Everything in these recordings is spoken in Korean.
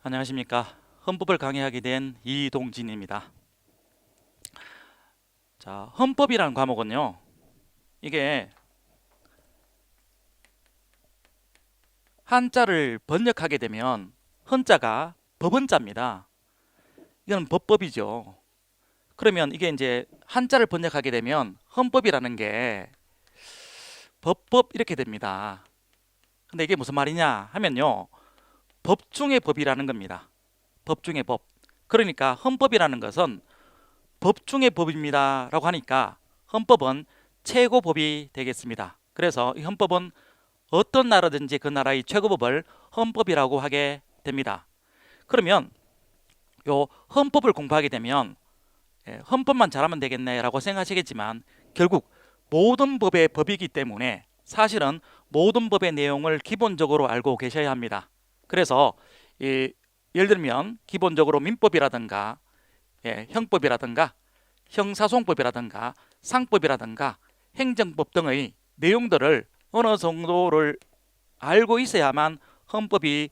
안녕하십니까. 헌법을 강의하게 된 이동진입니다. 자, 헌법이라는 과목은요, 이게 한자를 번역하게 되면 헌자가 법원자입니다. 이건 법법이죠. 그러면 이게 이제 한자를 번역하게 되면 헌법이라는 게 법법 이렇게 됩니다. 근데 이게 무슨 말이냐 하면요, 법 중의 법이라는 겁니다. 법 중의 법. 그러니까 헌법이라는 것은 법 중의 법입니다 라고 하니까 헌법은 최고법이 되겠습니다. 그래서 이 헌법은 어떤 나라든지 그 나라의 최고법을 헌법이라고 하게 됩니다. 그러면 요 헌법을 공부하게 되면 헌법만 잘하면 되겠네 라고 생각하시겠지만, 결국 모든 법의 법이기 때문에 사실은 모든 법의 내용을 기본적으로 알고 계셔야 합니다. 그래서 예를 들면 기본적으로 민법이라든가 형법이라든가 형사소송법이라든가 상법이라든가 행정법 등의 내용들을 어느 정도를 알고 있어야만 헌법이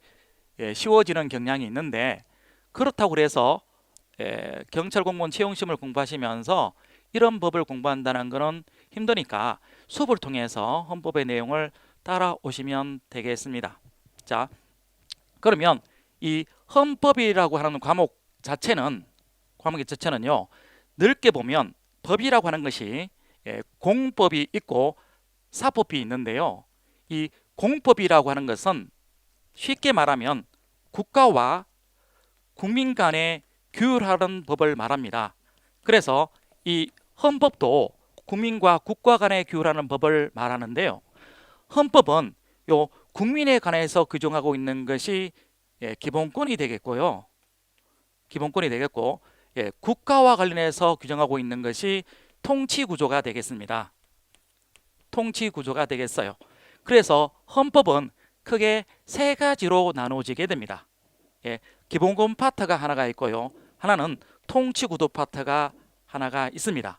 쉬워지는 경향이 있는데, 그렇다고 해서 경찰 공무원 채용시험을 공부하시면서 이런 법을 공부한다는 것은 힘드니까 수업을 통해서 헌법의 내용을 따라오시면 되겠습니다. 자, 그러면 이 헌법이라고 하는 과목의 자체는요, 넓게 보면 법이라고 하는 것이 공법이 있고 사법이 있는데요. 이 공법이라고 하는 것은 쉽게 말하면 국가와 국민 간에 규율하는 법을 말합니다. 그래서 이 헌법도 국민과 국가 간에 규율하는 법을 말하는데요. 헌법은 요 국민에 관해서 규정하고 있는 것이 기본권이 되겠고요. 기본권이 되겠고, 국가와 관련해서 규정하고 있는 것이 통치 구조가 되겠습니다. 통치 구조가 되겠어요. 그래서 헌법은 크게 세 가지로 나누어지게 됩니다. 기본권 파트가 하나가 있고요. 하나는 통치 구조 파트가 하나가 있습니다.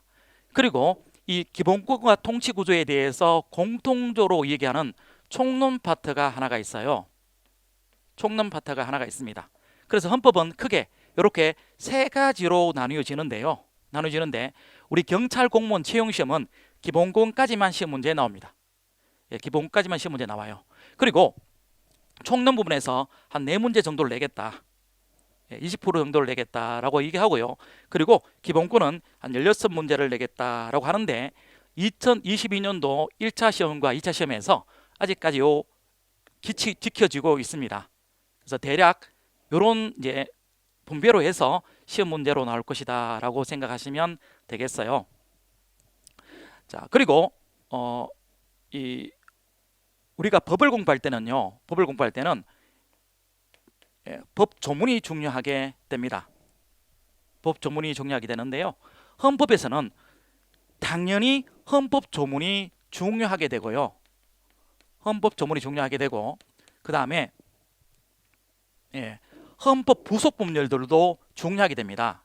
그리고 이 기본권과 통치 구조에 대해서 공통적으로 얘기하는 총론 파트가 하나가 있어요. 총론 파트가 하나가 있습니다. 그래서 헌법은 크게 이렇게 세 가지로 나뉘어지는데 우리 경찰 공무원 채용 시험은 기본권까지만 시험 문제에 나옵니다. 기본까지만 시험 문제 나와요. 그리고 총론 부분에서 한 4문제 정도를 내겠다, 20% 정도를 내겠다라고 얘기하고요. 그리고 기본권은 한 16문제를 내겠다라고 하는데, 2022년도 1차 시험과 2차 시험에서 아직까지 요 기치 지켜지고 있습니다. 그래서 대략 요런 이제 분배로 해서 시험 문제로 나올 것이다라고 생각하시면 되겠어요. 자, 그리고 우리가 법을 공부할 때는 법 조문이 중요하게 됩니다. 법 조문이 중요하게 되는데요. 헌법에서는 당연히 헌법 조문이 중요하게 되고요. 헌법 조문이 중요하게 되고, 그 다음에 헌법 부속 법률들도 중요하게 됩니다.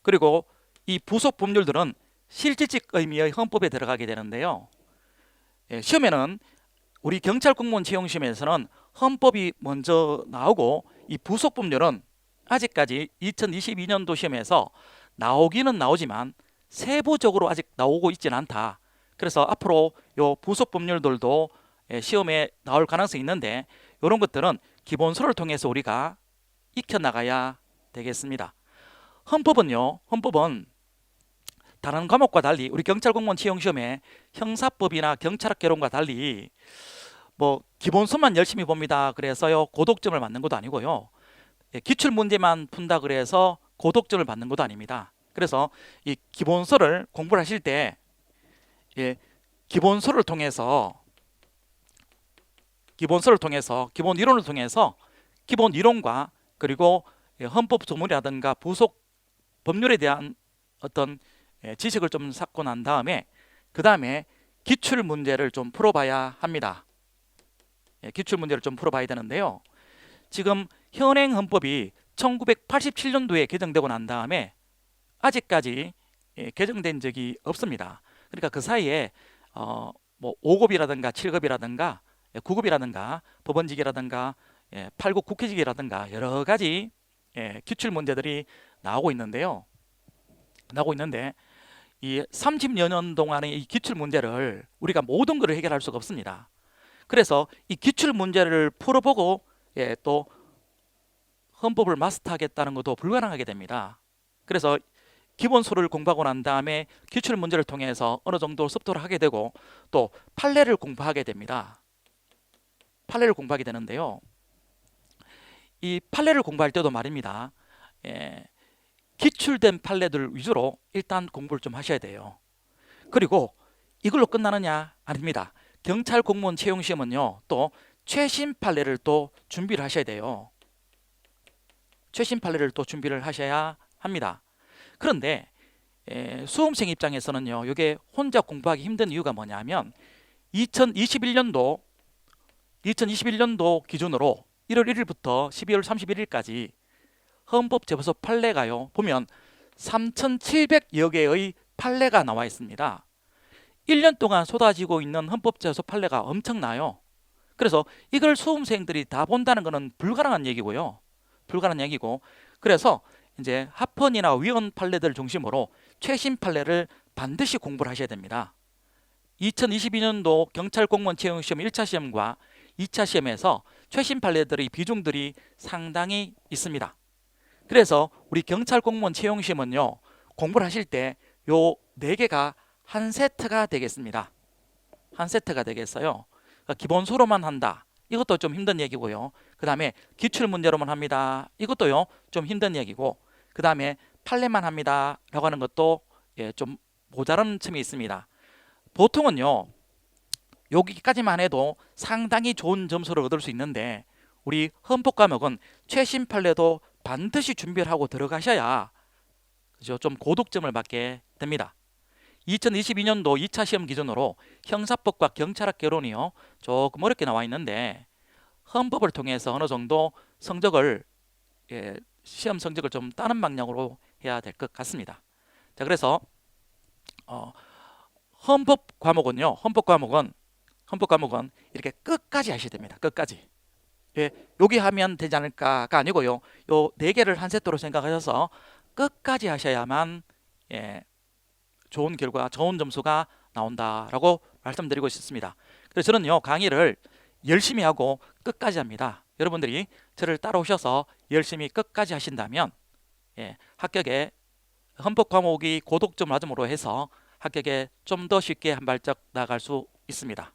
그리고 이 부속 법률들은 실질적 의미의 헌법에 들어가게 되는데요. 시험에는 우리 경찰 공무원 채용 시험에서는 헌법이 먼저 나오고, 이 부속 법률은 아직까지 2022년도 시험에서 나오기는 나오지만 세부적으로 아직 나오고 있지는 않다. 그래서 앞으로 요 부속 법률들도 시험에 나올 가능성이 있는데, 이런 것들은 기본서를 통해서 우리가 익혀 나가야 되겠습니다. 헌법은 다른 과목과 달리 우리 경찰 공무원 채용 시험에 형사법이나 경찰학 개론과 달리 뭐 기본서만 열심히 봅니다 그래서요 고득점을 받는 것도 아니고요, 기출 문제만 푼다 그래서 고득점을 받는 것도 아닙니다. 그래서 이 기본서를 공부를 하실 때 기본서를 통해서 기본 이론을 통해서 기본 이론과 그리고 헌법 조문이라든가 부속 법률에 대한 어떤 지식을 좀 쌓고 난 다음에 그 다음에 기출 문제를 좀 풀어봐야 합니다. 기출 문제를 좀 풀어봐야 되는데요. 지금 현행 헌법이 1987년도에 개정되고 난 다음에 아직까지 개정된 적이 없습니다. 그러니까 그 사이에 뭐 5급이라든가 7급이라든가 구급이라든가 법원직이라든가 8급 국회직이라든가 여러 가지 기출 문제들이 나오고 있는데요. 이 30여 년 동안의 이 기출 문제를 우리가 모든 것을 해결할 수가 없습니다. 그래서 이 기출 문제를 풀어보고 또 헌법을 마스터하겠다는 것도 불가능하게 됩니다. 그래서 기본소를 공부하고 난 다음에 기출 문제를 통해서 어느 정도 습도를 하게 되고 또 판례를 공부하게 됩니다. 판례를 공부하게 되는데요. 이 판례를 공부할 때도 말입니다. 기출된 판례들 위주로 일단 공부를 좀 하셔야 돼요. 그리고 이걸로 끝나느냐? 아닙니다. 경찰 공무원 채용 시험은요, 또 최신 판례를 또 준비를 하셔야 돼요. 최신 판례를 또 준비를 하셔야 합니다. 그런데 수험생 입장에서는요, 이게 혼자 공부하기 힘든 이유가 뭐냐면 2021년도 기준으로 1월 1일부터 12월 31일까지 헌법재보소 판례가요, 보면 3,700여 개의 판례가 나와 있습니다. 1년 동안 쏟아지고 있는 헌법재보소 판례가 엄청나요. 그래서 이걸 수험생들이 다 본다는 것은 불가능한 얘기고요. 불가능한 얘기고, 그래서 이제 합헌이나 위헌 판례들 중심으로 최신 판례를 반드시 공부를 하셔야 됩니다. 2022년도 경찰 공무원 채용 시험 1차 시험과 2차 시험에서 최신 판례들의 비중들이 상당히 있습니다. 그래서 우리 경찰 공무원 채용 시험은요, 공부를 하실 때 요 4개가 한 세트가 되겠습니다. 한 세트가 되겠어요. 그러니까 기본수로만 한다. 이것도 좀 힘든 얘기고요. 그 다음에 기출 문제로만 합니다. 이것도요, 좀 힘든 얘기고, 그 다음에 판례만 합니다 라고 하는 것도 좀 모자란 틈이 있습니다. 보통은요, 여기까지만 해도 상당히 좋은 점수를 얻을 수 있는데, 우리 헌법 과목은 최신 판례도 반드시 준비를 하고 들어가셔야 그죠? 좀 고득점을 받게 됩니다. 2022년도 2차 시험 기준으로 형사법과 경찰학 개론이요, 조금 어렵게 나와 있는데 헌법을 통해서 어느 정도 성적을 시험 성적을 좀 따는 방향으로 해야 될 것 같습니다. 자, 그래서 헌법 과목은 이렇게 끝까지 하셔야 됩니다. 끝까지. 여기 하면 되지 않을까가 아니고요, 요 4개를 한 세트로 생각하셔서 끝까지 하셔야만 좋은 결과, 좋은 점수가 나온다라고 말씀드리고 싶습니다. 그래서 저는요, 강의를 열심히 하고 끝까지 합니다. 여러분들이 저를 따라오셔서 열심히 끝까지 하신다면 합격에 헌법 과목이 고득점 맞음으로 해서 합격에 좀 더 쉽게 한 발짝 나아갈 수 있습니다.